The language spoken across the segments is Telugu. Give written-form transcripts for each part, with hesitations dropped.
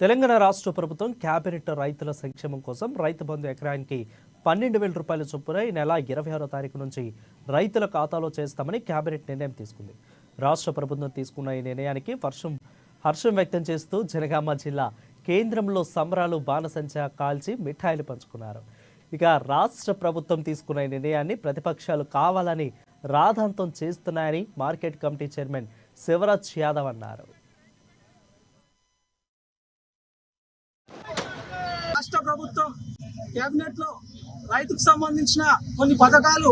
తెలంగాణ రాష్ట్ర ప్రభుత్వం కేబినెట్ రైతుల సంక్షేమం కోసం రైతు బంధు ఎకరానికి 12,000 రూపాయల చొప్పున ఈ నెల 26వ తారీఖు నుంచి రైతుల ఖాతాలో చేస్తామని కేబినెట్ నిర్ణయం తీసుకుంది. రాష్ట్ర ప్రభుత్వం తీసుకున్న ఈ నిర్ణయానికి హర్షం వ్యక్తం చేస్తూ జనగామ జిల్లా కేంద్రంలో సంబరాలు బాణసంచా కాల్చి మిఠాయిలు పంచుకున్నారు. ఇక రాష్ట్ర ప్రభుత్వం తీసుకున్న ఈ నిర్ణయాన్ని ప్రతిపక్షాలు కావాలని రాద్ధాంతం చేస్తున్నాయని market committee chairman Shivraj Yadav అన్నారు. రాష్ట్ర ప్రభుత్వం కేబినెట్ లో రైతుకు సంబంధించిన కొన్ని పథకాలు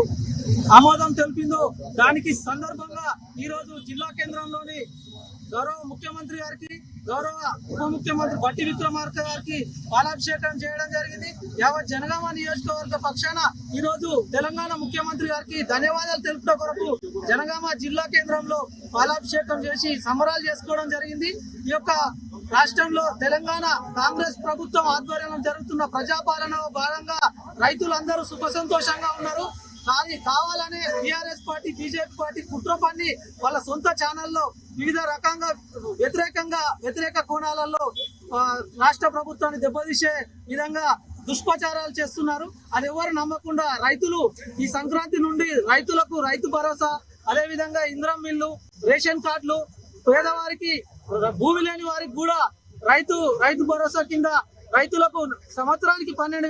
ఆమోదం తెలిపిందో దానికి సందర్భంగా ఈ రోజు జిల్లా కేంద్రంలోని గౌరవ ముఖ్యమంత్రి గారికి, గౌరవ ఉప ముఖ్యమంత్రి బట్టి విక్రమార్క గారికి పాలాభిషేకం చేయడం జరిగింది. యావత్ జనగామ నియోజకవర్గ పక్షాన ఈ రోజు తెలంగాణ ముఖ్యమంత్రి గారికి ధన్యవాదాలు తెలుపుట కొరకు జనగామ జిల్లా కేంద్రంలో పాలాభిషేకం చేసి సంబరాలు చేసుకోవడం జరిగింది. ఈ యొక్క రాష్ట్రంలో తెలంగాణ కాంగ్రెస్ ప్రభుత్వం ఆధ్వర్యంలో జరుగుతున్న ప్రజాపాలనలో భాగంగా రైతులందరూ సుఖ సంతోషంగా ఉన్నారు. కానీ కావాలనే టీఆర్ఎస్ పార్టీ, బీజేపీ పార్టీ కుట్ర పన్ని వాళ్ళ సొంత ఛానల్లో వివిధ రకంగా వ్యతిరేక కోణాలలో రాష్ట్ర ప్రభుత్వాన్ని దెబ్బతీసే విధంగా దుష్ప్రచారాలు చేస్తున్నారు. అది ఎవరు నమ్మకుండా రైతులు ఈ సంక్రాంతి నుండి రైతులకు రైతు భరోసా, అదే విధంగా ఇంద్రం మిల్లు, రేషన్ కార్డులు, పేదవారికి, భూమి లేని వారికి కూడా రైతు భరోసా కింద రైతులకు సంవత్సరానికి 12,000